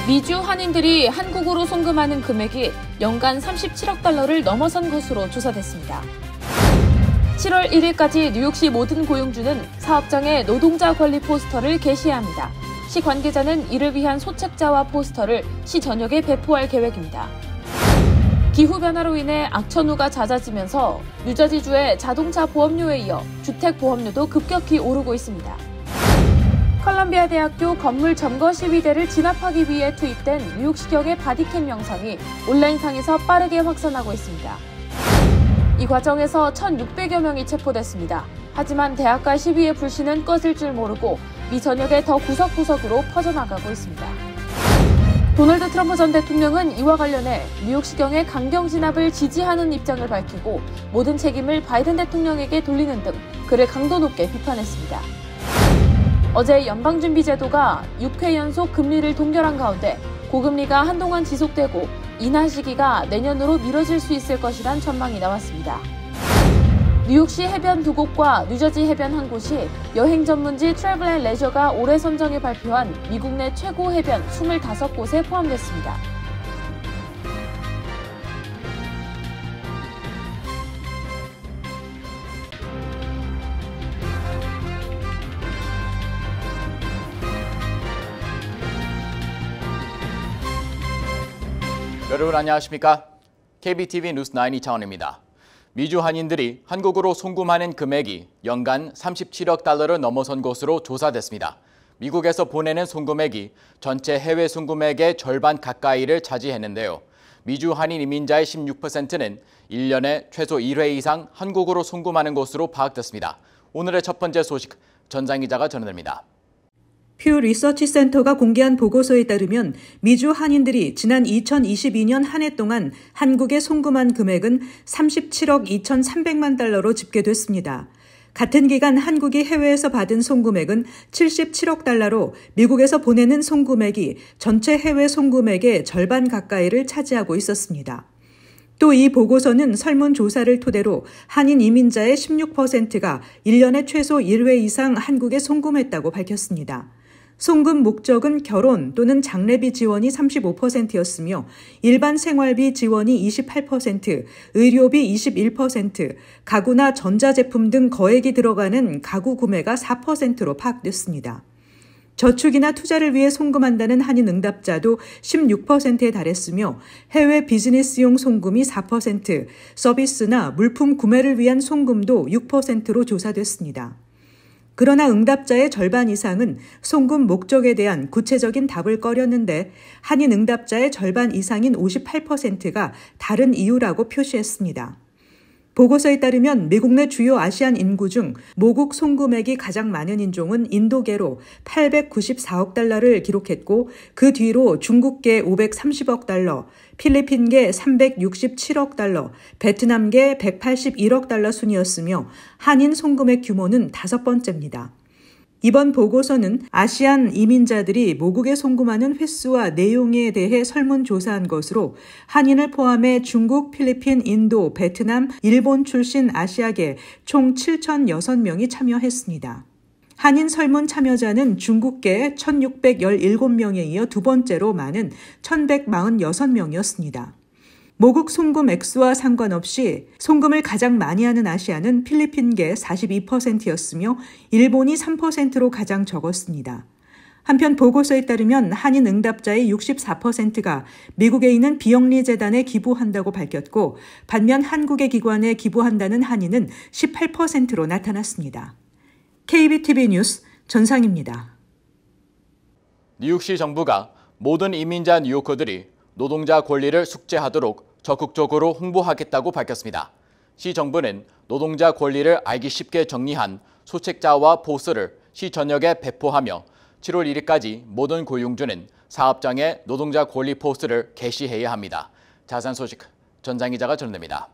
미주 한인들이 한국으로 송금하는 금액이 연간 37억 달러를 넘어선 것으로 조사됐습니다. 7월 1일까지 뉴욕시 모든 고용주는 사업장에 노동자 권리 포스터를 게시해야 합니다. 시 관계자는 이를 위한 소책자와 포스터를 시 전역에 배포할 계획입니다. 기후변화로 인해 악천후가 잦아지면서 뉴저지주의 자동차 보험료에 이어 주택보험료도 급격히 오르고 있습니다. 컬럼비아 대학교 건물 점거 시위대를 진압하기 위해 투입된 뉴욕시경의 바디캠 영상이 온라인상에서 빠르게 확산하고 있습니다. 이 과정에서 1,600여 명이 체포됐습니다. 하지만 대학가 시위의 불씨는 꺼질 줄 모르고 미 전역의 더 구석구석으로 퍼져나가고 있습니다. 도널드 트럼프 전 대통령은 이와 관련해 뉴욕시경의 강경 진압을 지지하는 입장을 밝히고 모든 책임을 바이든 대통령에게 돌리는 등 그를 강도 높게 비판했습니다. 어제 연방준비제도가 6회 연속 금리를 동결한 가운데 고금리가 한동안 지속되고 인하 시기가 내년으로 미뤄질 수 있을 것이란 전망이 나왔습니다. 뉴욕시 해변 2곳과 뉴저지 해변 1곳이 여행 전문지 트래블 앤 레저가 올해 선정해 발표한 미국 내 최고 해변 25곳에 포함됐습니다. 여러분 안녕하십니까? KBTV 뉴스 9 이창원입니다. 미주 한인들이 한국으로 송금하는 금액이 연간 37억 달러를 넘어선 것으로 조사됐습니다. 미국에서 보내는 송금액이 전체 해외 송금액의 절반 가까이를 차지했는데요. 미주 한인 이민자의 16%는 1년에 최소 1회 이상 한국으로 송금하는 것으로 파악됐습니다. 오늘의 첫 번째 소식, 전장 기자가 전해드립니다. 퓨 리서치 센터가 공개한 보고서에 따르면 미주 한인들이 지난 2022년 한 해 동안 한국에 송금한 금액은 37억 2,300만 달러로 집계됐습니다. 같은 기간 한국이 해외에서 받은 송금액은 77억 달러로 미국에서 보내는 송금액이 전체 해외 송금액의 절반 가까이를 차지하고 있었습니다. 또 이 보고서는 설문조사를 토대로 한인 이민자의 16%가 1년에 최소 1회 이상 한국에 송금했다고 밝혔습니다. 송금 목적은 결혼 또는 장례비 지원이 35%였으며 일반 생활비 지원이 28%, 의료비 21%, 가구나 전자제품 등 거액이 들어가는 가구 구매가 4%로 파악됐습니다. 저축이나 투자를 위해 송금한다는 한인 응답자도 16%에 달했으며 해외 비즈니스용 송금이 4%, 서비스나 물품 구매를 위한 송금도 6%로 조사됐습니다. 그러나 응답자의 절반 이상은 송금 목적에 대한 구체적인 답을 꺼렸는데 한인 응답자의 절반 이상인 58%가 다른 이유라고 표시했습니다. 보고서에 따르면 미국 내 주요 아시안 인구 중 모국 송금액이 가장 많은 인종은 인도계로 894억 달러를 기록했고 그 뒤로 중국계 530억 달러, 필리핀계 367억 달러, 베트남계 181억 달러 순이었으며 한인 송금액 규모는 5번째입니다. 이번 보고서는 아시안 이민자들이 모국에 송금하는 횟수와 내용에 대해 설문조사한 것으로 한인을 포함해 중국, 필리핀, 인도, 베트남, 일본 출신 아시아계 총 7,006명이 참여했습니다. 한인 설문 참여자는 중국계 1,617명에 이어 두 번째로 많은 1,146명이었습니다. 모국 송금 액수와 상관없이 송금을 가장 많이 하는 아시아는 필리핀계 42%였으며 일본이 3%로 가장 적었습니다. 한편 보고서에 따르면 한인 응답자의 64%가 미국에 있는 비영리 재단에 기부한다고 밝혔고 반면 한국의 기관에 기부한다는 한인은 18%로 나타났습니다. KBTV 뉴스 전상입니다. 뉴욕시 정부가 모든 이민자 뉴요커들이 노동자 권리를 숙지하도록 적극적으로 홍보하겠다고 밝혔습니다. 시 정부는 노동자 권리를 알기 쉽게 정리한 소책자와 포스를 시 전역에 배포하며 7월 1일까지 모든 고용주는 사업장에 노동자 권리 포스를 게시해야 합니다. 자세한 소식 전장 기자가 전해드립니다.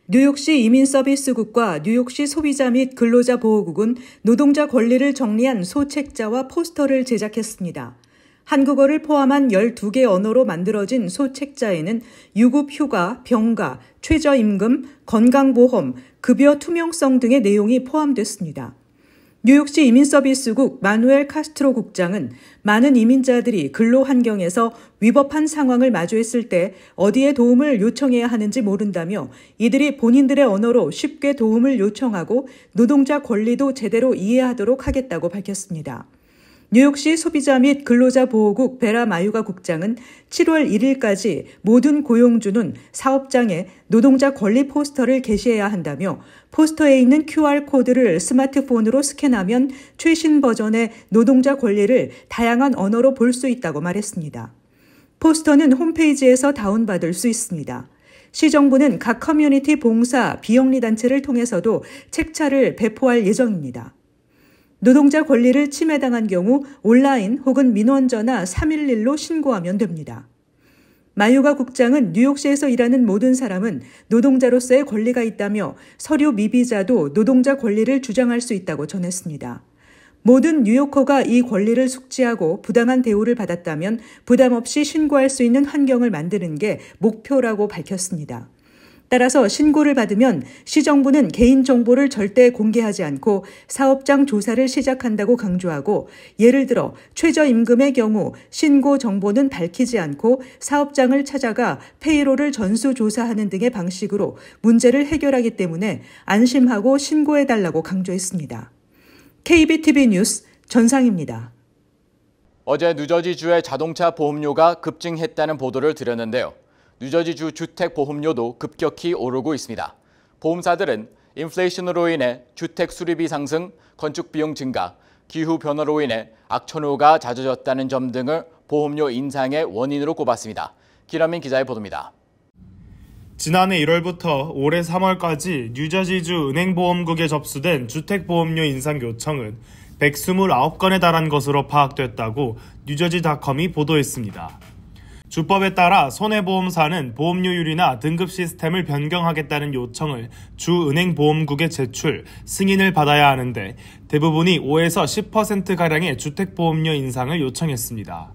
뉴욕시 이민서비스국과 뉴욕시 소비자 및 근로자 보호국은 노동자 권리를 정리한 소책자와 포스터를 제작했습니다. 한국어를 포함한 12개 언어로 만들어진 소책자에는 유급휴가, 병가, 최저임금, 건강보험, 급여 투명성 등의 내용이 포함됐습니다. 뉴욕시 이민서비스국 마누엘 카스트로 국장은 많은 이민자들이 근로 환경에서 위법한 상황을 마주했을 때 어디에 도움을 요청해야 하는지 모른다며 이들이 본인들의 언어로 쉽게 도움을 요청하고 노동자 권리도 제대로 이해하도록 하겠다고 밝혔습니다. 뉴욕시 소비자 및 근로자 보호국 베라 마유가 국장은 7월 1일까지 모든 고용주는 사업장에 노동자 권리 포스터를 게시해야 한다며 포스터에 있는 QR코드를 스마트폰으로 스캔하면 최신 버전의 노동자 권리를 다양한 언어로 볼 수 있다고 말했습니다. 포스터는 홈페이지에서 다운받을 수 있습니다. 시정부는 각 커뮤니티 봉사 비영리 단체를 통해서도 책자를 배포할 예정입니다. 노동자 권리를 침해당한 경우 온라인 혹은 민원전화 311로 신고하면 됩니다. 마유가 국장은 뉴욕시에서 일하는 모든 사람은 노동자로서의 권리가 있다며 서류 미비자도 노동자 권리를 주장할 수 있다고 전했습니다. 모든 뉴요커가 이 권리를 숙지하고 부당한 대우를 받았다면 부담 없이 신고할 수 있는 환경을 만드는 게 목표라고 밝혔습니다. 따라서 신고를 받으면 시정부는 개인정보를 절대 공개하지 않고 사업장 조사를 시작한다고 강조하고 예를 들어 최저임금의 경우 신고 정보는 밝히지 않고 사업장을 찾아가 페이롤을 전수조사하는 등의 방식으로 문제를 해결하기 때문에 안심하고 신고해달라고 강조했습니다. KBTV 뉴스 전상입니다. 어제 뉴저지주의 자동차 보험료가 급증했다는 보도를 드렸는데요. 뉴저지주 주택보험료도 급격히 오르고 있습니다. 보험사들은 인플레이션으로 인해 주택 수리비 상승, 건축비용 증가, 기후변화로 인해 악천후가 잦아졌다는 점 등을 보험료 인상의 원인으로 꼽았습니다. 김한민 기자의 보도입니다. 지난해 1월부터 올해 3월까지 뉴저지주 은행보험국에 접수된 주택보험료 인상 요청은 129건에 달한 것으로 파악됐다고 뉴저지닷컴이 보도했습니다. 주법에 따라 손해보험사는 보험료율이나 등급 시스템을 변경하겠다는 요청을 주은행보험국에 제출, 승인을 받아야 하는데 대부분이 5에서 10%가량의 주택보험료 인상을 요청했습니다.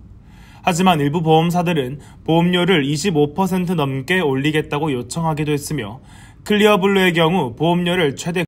하지만 일부 보험사들은 보험료를 25% 넘게 올리겠다고 요청하기도 했으며 클리어블루의 경우 보험료를 최대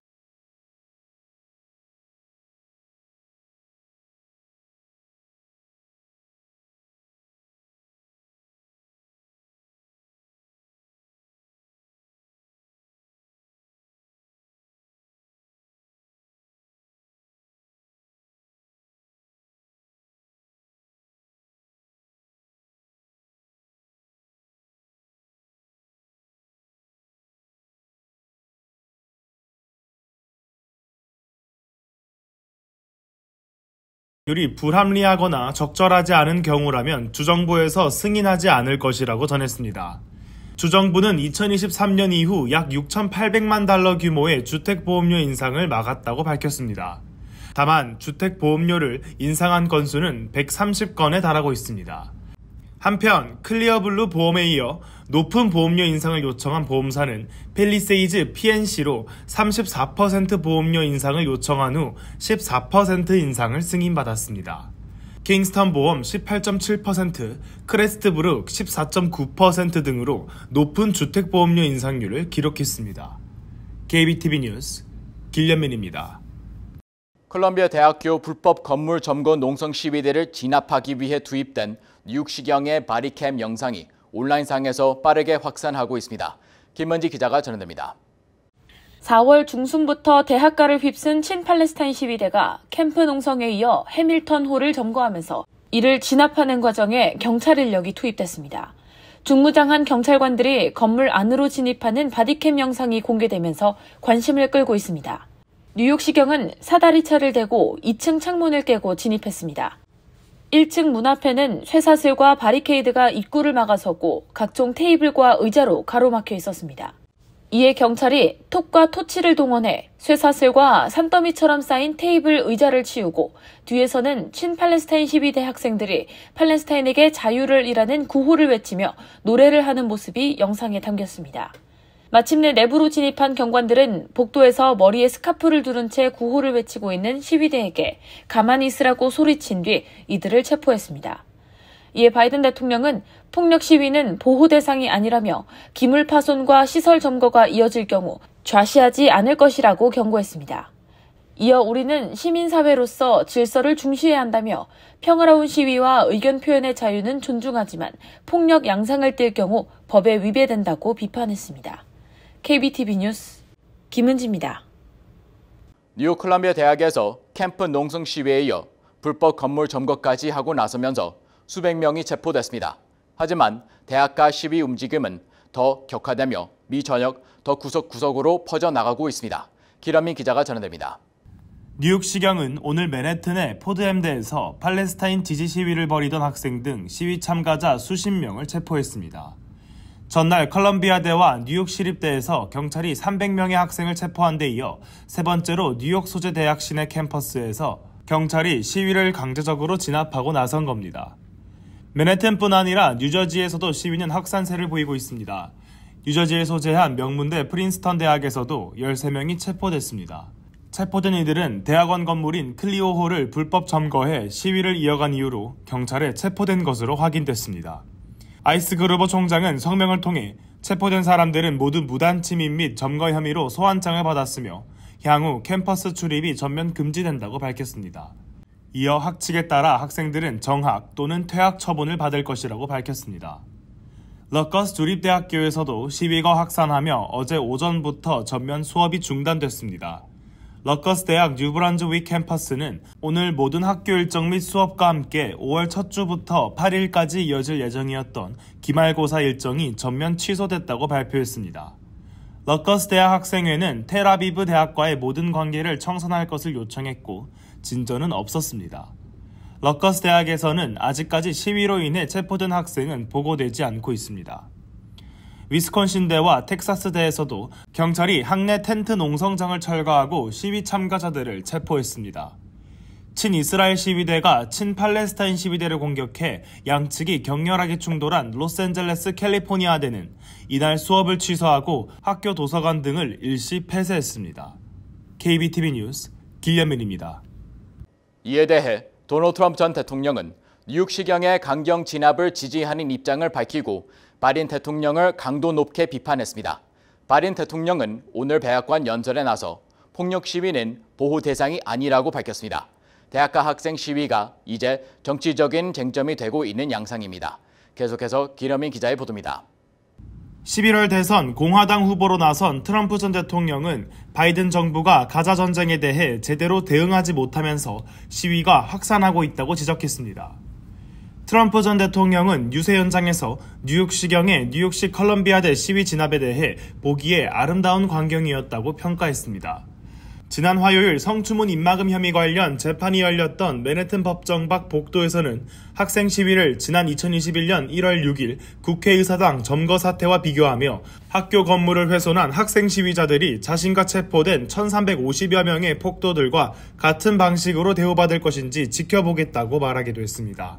율이 불합리하거나 적절하지 않은 경우라면 주정부에서 승인하지 않을 것이라고 전했습니다. 주정부는 2023년 이후 약 6,800만 달러 규모의 주택보험료 인상을 막았다고 밝혔습니다. 다만 주택보험료를 인상한 건수는 130건에 달하고 있습니다. 한편 클리어블루 보험에 이어 높은 보험료 인상을 요청한 보험사는 팰리세이즈 PNC로 34% 보험료 인상을 요청한 후 14% 인상을 승인받았습니다. 킹스턴 보험 18.7%, 크레스트브룩 14.9% 등으로 높은 주택보험료 인상률을 기록했습니다. KBTV 뉴스 김현민입니다. 콜롬비아 대학교 불법 건물 점거 농성 시위대를 진압하기 위해 투입된 뉴욕시경의 바디캠 영상이 온라인상에서 빠르게 확산하고 있습니다. 김먼지 기자가 전해드립니다. 4월 중순부터 대학가를 휩쓴 친팔레스타인 시위대가 캠프 농성에 이어 해밀턴 홀을 점거하면서 이를 진압하는 과정에 경찰 인력이 투입됐습니다. 중무장한 경찰관들이 건물 안으로 진입하는 바디캠 영상이 공개되면서 관심을 끌고 있습니다. 뉴욕시경은 사다리차를 대고 2층 창문을 깨고 진입했습니다. 1층 문 앞에는 쇠사슬과 바리케이드가 입구를 막아서고 각종 테이블과 의자로 가로막혀 있었습니다. 이에 경찰이 톱과 토치를 동원해 쇠사슬과 산더미처럼 쌓인 테이블 의자를 치우고 뒤에서는 친팔레스타인 시위대 학생들이 팔레스타인에게 자유를 이라는 구호를 외치며 노래를 하는 모습이 영상에 담겼습니다. 마침내 내부로 진입한 경관들은 복도에서 머리에 스카프를 두른 채 구호를 외치고 있는 시위대에게 가만히 있으라고 소리친 뒤 이들을 체포했습니다. 이에 바이든 대통령은 폭력 시위는 보호 대상이 아니라며 기물 파손과 시설 점거가 이어질 경우 좌시하지 않을 것이라고 경고했습니다. 이어 우리는 시민사회로서 질서를 중시해야 한다며 평화로운 시위와 의견 표현의 자유는 존중하지만 폭력 양상을 띨 경우 법에 위배된다고 비판했습니다. KBTV 뉴스 김은지입니다. 뉴욕 콜롬비아 대학에서 캠프 농성 시위에 이어 불법 건물 점거까지 하고 나서면서 수백 명이 체포됐습니다. 하지만 대학가 시위 움직임은 더 격화되며 미 전역 더 구석구석으로 퍼져나가고 있습니다. 기란민 기자가 전해드립니다. 뉴욕시경은 오늘 맨해튼의 포드햄대에서 팔레스타인 지지 시위를 벌이던 학생 등 시위 참가자 수십 명을 체포했습니다. 전날 컬럼비아대와 뉴욕시립대에서 경찰이 300명의 학생을 체포한 데 이어 세 번째로 뉴욕 소재 대학 시내 캠퍼스에서 경찰이 시위를 강제적으로 진압하고 나선 겁니다. 맨해튼뿐 아니라 뉴저지에서도 시위는 확산세를 보이고 있습니다. 뉴저지에 소재한 명문대 프린스턴 대학에서도 13명이 체포됐습니다. 체포된 이들은 대학원 건물인 클리오홀을 불법 점거해 시위를 이어간 이유로 경찰에 체포된 것으로 확인됐습니다. 아이스 그루버 총장은 성명을 통해 체포된 사람들은 모두 무단 침입 및 점거 혐의로 소환장을 받았으며 향후 캠퍼스 출입이 전면 금지된다고 밝혔습니다. 이어 학칙에 따라 학생들은 정학 또는 퇴학 처분을 받을 것이라고 밝혔습니다. 러커스 주립대학교에서도 시위가 확산하며 어제 오전부터 전면 수업이 중단됐습니다. 러커스 대학 뉴브란즈윅 캠퍼스는 오늘 모든 학교 일정 및 수업과 함께 5월 첫 주부터 8일까지 이어질 예정이었던 기말고사 일정이 전면 취소됐다고 발표했습니다. 러커스 대학 학생회는 텔아비브 대학과의 모든 관계를 청산할 것을 요청했고 진전은 없었습니다. 러커스 대학에서는 아직까지 시위로 인해 체포된 학생은 보고되지 않고 있습니다. 위스콘신대와 텍사스대에서도 경찰이 학내 텐트 농성장을 철거하고 시위 참가자들을 체포했습니다. 친이스라엘 시위대가 친팔레스타인 시위대를 공격해 양측이 격렬하게 충돌한 로스앤젤레스 캘리포니아대는 이날 수업을 취소하고 학교 도서관 등을 일시 폐쇄했습니다. KBTV 뉴스 길려민입니다. 이에 대해 도널드 트럼프 전 대통령은 뉴욕시경의 강경 진압을 지지하는 입장을 밝히고 바이든 대통령을 강도 높게 비판했습니다. 바이든 대통령은 오늘 백악관 연설에 나서 폭력 시위는 보호 대상이 아니라고 밝혔습니다. 대학가 학생 시위가 이제 정치적인 쟁점이 되고 있는 양상입니다. 계속해서 기렴인 기자의 보도입니다. 11월 대선 공화당 후보로 나선 트럼프 전 대통령은 바이든 정부가 가자 전쟁에 대해 제대로 대응하지 못하면서 시위가 확산하고 있다고 지적했습니다. 트럼프 전 대통령은 유세 현장에서 뉴욕시경의 뉴욕시 컬럼비아대 시위 진압에 대해 보기에 아름다운 광경이었다고 평가했습니다. 지난 화요일 성추문 입막음 혐의 관련 재판이 열렸던 맨해튼 법정 밖 복도에서는 학생 시위를 지난 2021년 1월 6일 국회의사당 점거 사태와 비교하며 학교 건물을 훼손한 학생 시위자들이 자신과 체포된 1,350여 명의 폭도들과 같은 방식으로 대우받을 것인지 지켜보겠다고 말하기도 했습니다.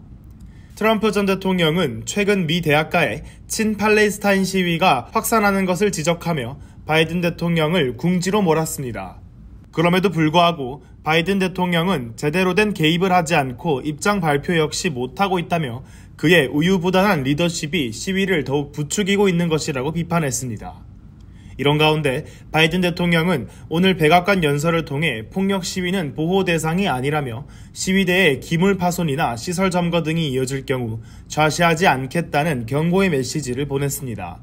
트럼프 전 대통령은 최근 미 대학가의 친팔레스타인 시위가 확산하는 것을 지적하며 바이든 대통령을 궁지로 몰았습니다. 그럼에도 불구하고 바이든 대통령은 제대로 된 개입을 하지 않고 입장 발표 역시 못하고 있다며 그의 우유부단한 리더십이 시위를 더욱 부추기고 있는 것이라고 비판했습니다. 이런 가운데 바이든 대통령은 오늘 백악관 연설을 통해 폭력 시위는 보호 대상이 아니라며 시위대의 기물 파손이나 시설 점거 등이 이어질 경우 좌시하지 않겠다는 경고의 메시지를 보냈습니다.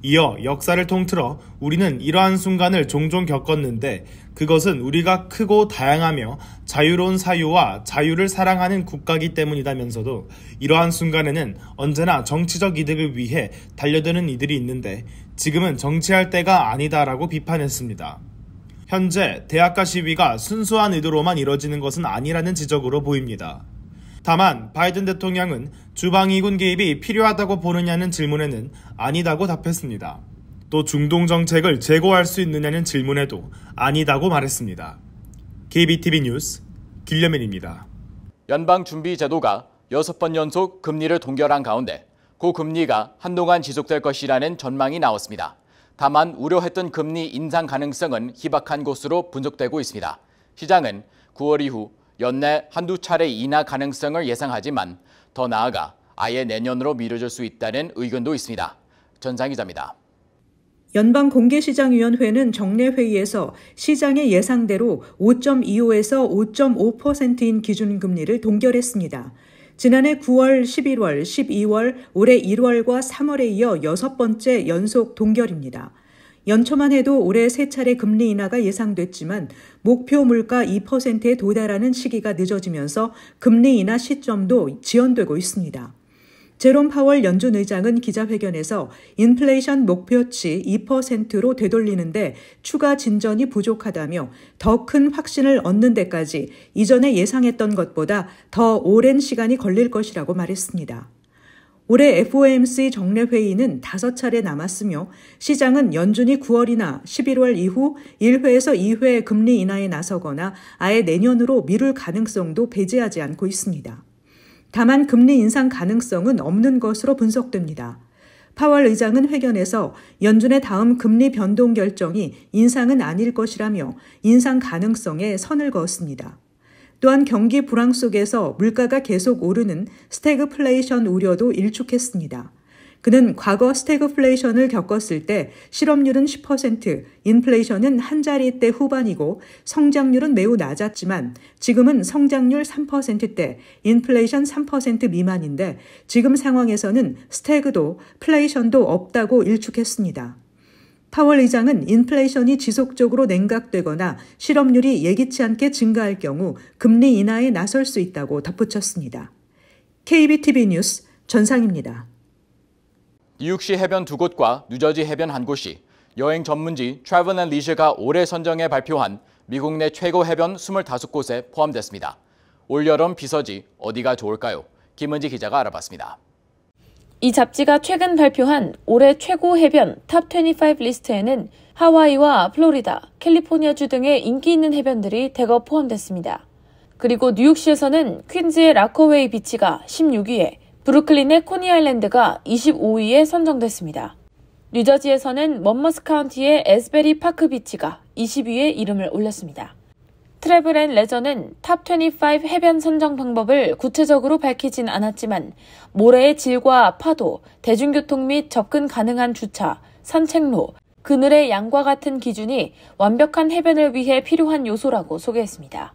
이어 역사를 통틀어 우리는 이러한 순간을 종종 겪었는데 그것은 우리가 크고 다양하며 자유로운 사유와 자유를 사랑하는 국가이기 때문이다면서도 이러한 순간에는 언제나 정치적 이득을 위해 달려드는 이들이 있는데 지금은 정치할 때가 아니다라고 비판했습니다. 현재 대학가 시위가 순수한 의도로만 이뤄지는 것은 아니라는 지적으로 보입니다. 다만 바이든 대통령은 주방위군 개입이 필요하다고 보느냐는 질문에는 아니다고 답했습니다. 또 중동 정책을 재고할 수 있느냐는 질문에도 아니다고 말했습니다. KBTV 뉴스 길려맨입니다. 연방준비제도가 6번 연속 금리를 동결한 가운데 고금리가 한동안 지속될 것이라는 전망이 나왔습니다. 다만 우려했던 금리 인상 가능성은 희박한 것으로 분석되고 있습니다. 시장은 9월 이후 연내 한두 차례 인하 가능성을 예상하지만 더 나아가 아예 내년으로 미뤄질 수 있다는 의견도 있습니다. 전상 기자입니다. 연방공개시장위원회는 정례회의에서 시장의 예상대로 5.25에서 5.5%인 기준금리를 동결했습니다. 지난해 9월, 11월, 12월, 올해 1월과 3월에 이어 6번째 연속 동결입니다. 연초만 해도 올해 3차례 금리 인하가 예상됐지만 목표 물가 2%에 도달하는 시기가 늦어지면서 금리 인하 시점도 지연되고 있습니다. 제롬 파월 연준 의장은 기자회견에서 인플레이션 목표치 2%로 되돌리는데 추가 진전이 부족하다며 더 큰 확신을 얻는 데까지 이전에 예상했던 것보다 더 오랜 시간이 걸릴 것이라고 말했습니다. 올해 FOMC 정례회의는 5차례 남았으며 시장은 연준이 9월이나 11월 이후 1회에서 2회 금리 인하에 나서거나 아예 내년으로 미룰 가능성도 배제하지 않고 있습니다. 다만 금리 인상 가능성은 없는 것으로 분석됩니다. 파월 의장은 회견에서 연준의 다음 금리 변동 결정이 인상은 아닐 것이라며 인상 가능성에 선을 그었습니다. 또한 경기 불황 속에서 물가가 계속 오르는 스태그플레이션 우려도 일축했습니다. 그는 과거 스태그플레이션을 겪었을 때 실업률은 10%, 인플레이션은 한 자리대 후반이고 성장률은 매우 낮았지만 지금은 성장률 3%대, 인플레이션 3% 미만인데 지금 상황에서는 스태그도 플레이션도 없다고 일축했습니다. 파월 의장은 인플레이션이 지속적으로 냉각되거나 실업률이 예기치 않게 증가할 경우 금리 인하에 나설 수 있다고 덧붙였습니다. KBTV 뉴스 전상입니다. 뉴욕시 해변 2곳과 뉴저지 해변 1곳이 여행 전문지 Travel and Leisure가 올해 선정해 발표한 미국 내 최고 해변 25곳에 포함됐습니다. 올여름 비서지 어디가 좋을까요? 김은지 기자가 알아봤습니다. 이 잡지가 최근 발표한 올해 최고 해변 탑25 리스트에는 하와이와 플로리다, 캘리포니아주 등의 인기 있는 해변들이 대거 포함됐습니다. 그리고 뉴욕시에서는 퀸즈의 라커웨이 비치가 16위에 브루클린의 코니 아일랜드가 25위에 선정됐습니다. 뉴저지에서는 먼머스 카운티의 에스베리 파크 비치가 20위에 이름을 올렸습니다. 트래블 앤 레저는 탑25 해변 선정 방법을 구체적으로 밝히진 않았지만 모래의 질과 파도, 대중교통 및 접근 가능한 주차, 산책로, 그늘의 양과 같은 기준이 완벽한 해변을 위해 필요한 요소라고 소개했습니다.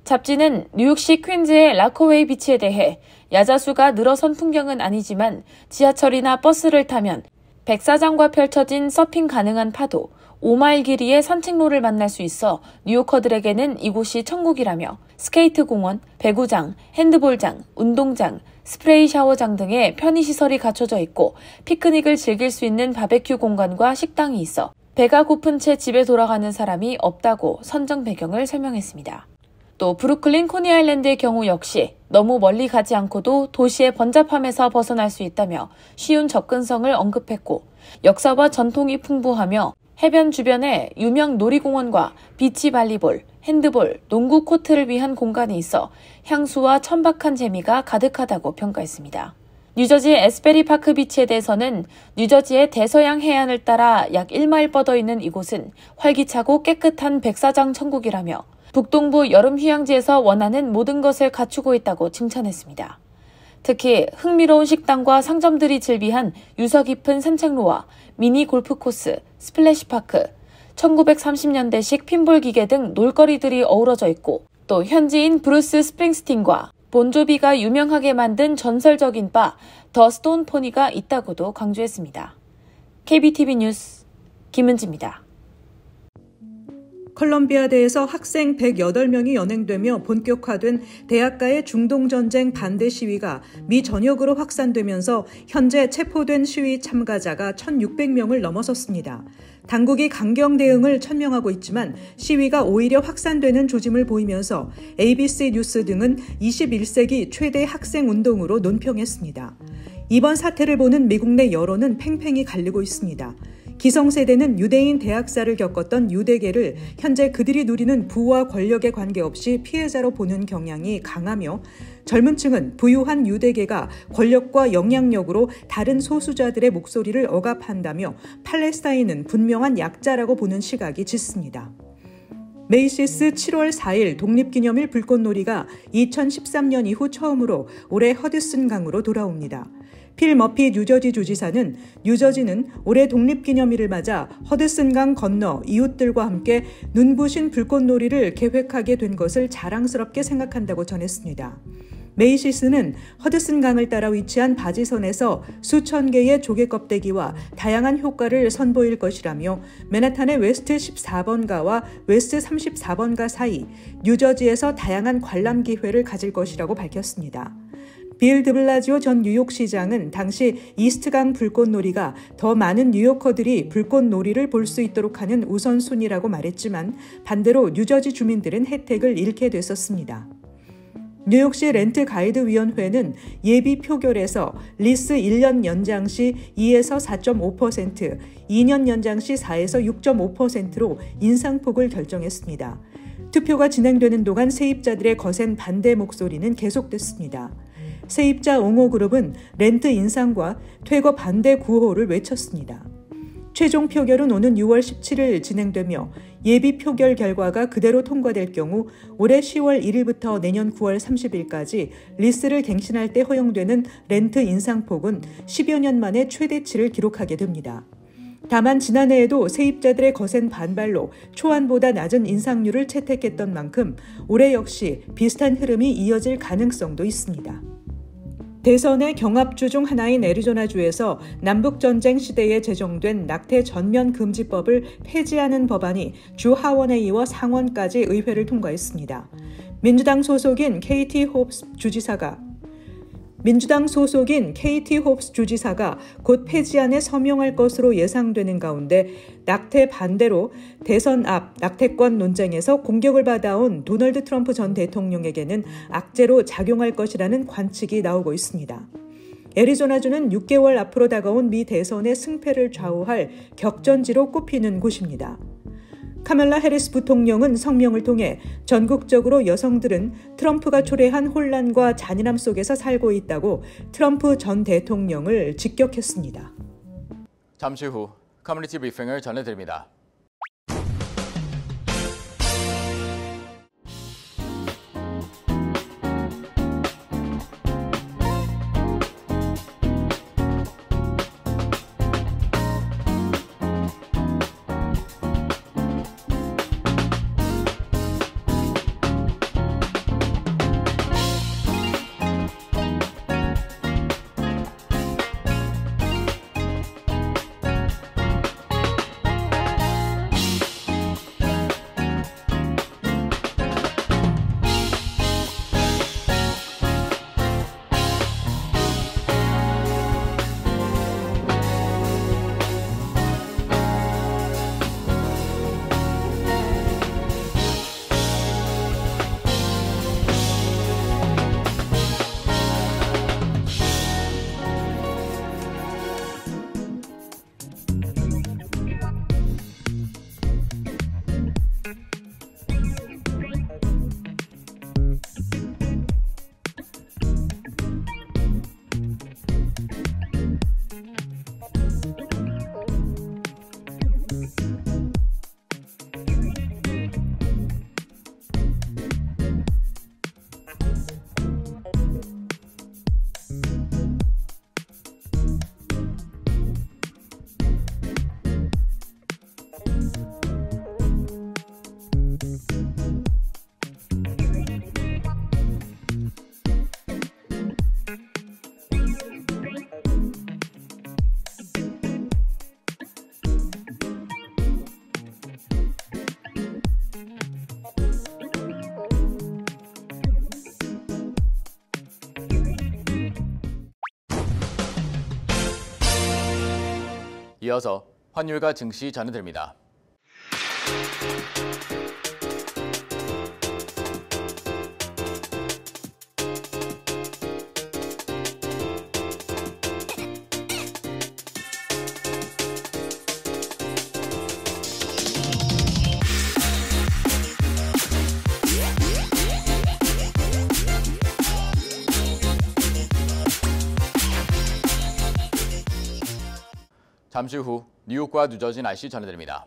잡지는 뉴욕시 퀸즈의 라커웨이 비치에 대해 야자수가 늘어선 풍경은 아니지만 지하철이나 버스를 타면 백사장과 펼쳐진 서핑 가능한 파도, 5마일 길이의 산책로를 만날 수 있어 뉴요커들에게는 이곳이 천국이라며 스케이트 공원, 배구장, 핸드볼장, 운동장, 스프레이 샤워장 등의 편의시설이 갖춰져 있고 피크닉을 즐길 수 있는 바베큐 공간과 식당이 있어 배가 고픈 채 집에 돌아가는 사람이 없다고 선정 배경을 설명했습니다. 또 브루클린 코니 아일랜드의 경우 역시 너무 멀리 가지 않고도 도시의 번잡함에서 벗어날 수 있다며 쉬운 접근성을 언급했고 역사와 전통이 풍부하며 해변 주변에 유명 놀이공원과 비치 발리볼, 핸드볼, 농구 코트를 위한 공간이 있어 향수와 천박한 재미가 가득하다고 평가했습니다. 뉴저지의 에스베리 파크 비치에 대해서는 뉴저지의 대서양 해안을 따라 약 1마일 뻗어 있는 이곳은 활기차고 깨끗한 백사장 천국이라며 북동부 여름 휴양지에서 원하는 모든 것을 갖추고 있다고 칭찬했습니다. 특히 흥미로운 식당과 상점들이 즐비한 유서 깊은 산책로와 미니 골프 코스, 스플래시 파크, 1930년대식 핀볼 기계 등 놀거리들이 어우러져 있고 또 현지인 브루스 스프링스틴과 본조비가 유명하게 만든 전설적인 바 더 스톤 포니가 있다고도 강조했습니다. KBTV 뉴스 김은지입니다. 컬럼비아대에서 학생 108명이 연행되며 본격화된 대학가의 중동전쟁 반대 시위가 미 전역으로 확산되면서 현재 체포된 시위 참가자가 1,600명을 넘어섰습니다. 당국이 강경 대응을 천명하고 있지만 시위가 오히려 확산되는 조짐을 보이면서 ABC 뉴스 등은 21세기 최대 학생 운동으로 논평했습니다. 이번 사태를 보는 미국 내 여론은 팽팽히 갈리고 있습니다. 기성세대는 유대인 대학살을 겪었던 유대계를 현재 그들이 누리는 부와 권력에 관계없이 피해자로 보는 경향이 강하며 젊은 층은 부유한 유대계가 권력과 영향력으로 다른 소수자들의 목소리를 억압한다며 팔레스타인은 분명한 약자라고 보는 시각이 짙습니다. 메이시스 7월 4일 독립기념일 불꽃놀이가 2013년 이후 처음으로 올해 허드슨 강으로 돌아옵니다. 필 머피 뉴저지 주지사는 뉴저지는 올해 독립기념일을 맞아 허드슨강 건너 이웃들과 함께 눈부신 불꽃놀이를 계획하게 된 것을 자랑스럽게 생각한다고 전했습니다. 메이시스는 허드슨강을 따라 위치한 바지선에서 수천 개의 조개 껍데기와 다양한 효과를 선보일 것이라며 맨하탄의 웨스트 14번가와 웨스트 34번가 사이 뉴저지에서 다양한 관람 기회를 가질 것이라고 밝혔습니다. 빌 드블라지오 전 뉴욕시장은 당시 이스트강 불꽃놀이가 더 많은 뉴요커들이 불꽃놀이를 볼 수 있도록 하는 우선순위라고 말했지만 반대로 뉴저지 주민들은 혜택을 잃게 됐었습니다. 뉴욕시 렌트 가이드 위원회는 예비 표결에서 리스 1년 연장 시 2에서 4.5%, 2년 연장 시 4에서 6.5%로 인상폭을 결정했습니다. 투표가 진행되는 동안 세입자들의 거센 반대 목소리는 계속됐습니다. 세입자 옹호그룹은 렌트 인상과 퇴거 반대 구호를 외쳤습니다. 최종 표결은 오는 6월 17일 진행되며 예비 표결 결과가 그대로 통과될 경우 올해 10월 1일부터 내년 9월 30일까지 리스를 갱신할 때 허용되는 렌트 인상폭은 10여 년 만에 최대치를 기록하게 됩니다. 다만 지난해에도 세입자들의 거센 반발로 초안보다 낮은 인상률을 채택했던 만큼 올해 역시 비슷한 흐름이 이어질 가능성도 있습니다. 대선의 경합주 중 하나인 애리조나주에서 남북전쟁 시대에 제정된 낙태 전면 금지법을 폐지하는 법안이 주 하원에 이어 상원까지 의회를 통과했습니다. 민주당 소속인 KT 홉스 주지사가 곧 폐지안에 서명할 것으로 예상되는 가운데 낙태 반대로 대선 앞 낙태권 논쟁에서 공격을 받아온 도널드 트럼프 전 대통령에게는 악재로 작용할 것이라는 관측이 나오고 있습니다. 애리조나주는 6개월 앞으로 다가온 미 대선의 승패를 좌우할 격전지로 꼽히는 곳입니다. 카멀라 해리스 부통령은 성명을 통해 전국적으로 여성들은 트럼프가 초래한 혼란과 잔인함 속에서 살고 있다고 트럼프 전 대통령을 직격했습니다. 잠시 후 커뮤니티 브리핑을 전해드립니다. 이어서 환율과 증시 전해드립니다. 잠시 후 뉴욕과 뉴저지 날씨 전해드립니다.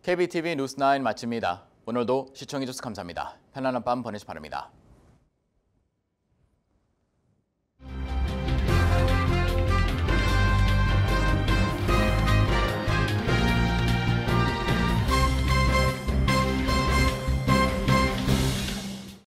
KBTV 뉴스 9 마칩니다. 오늘도 시청해주셔서 감사합니다. 편안한 밤 보내시 바랍니다.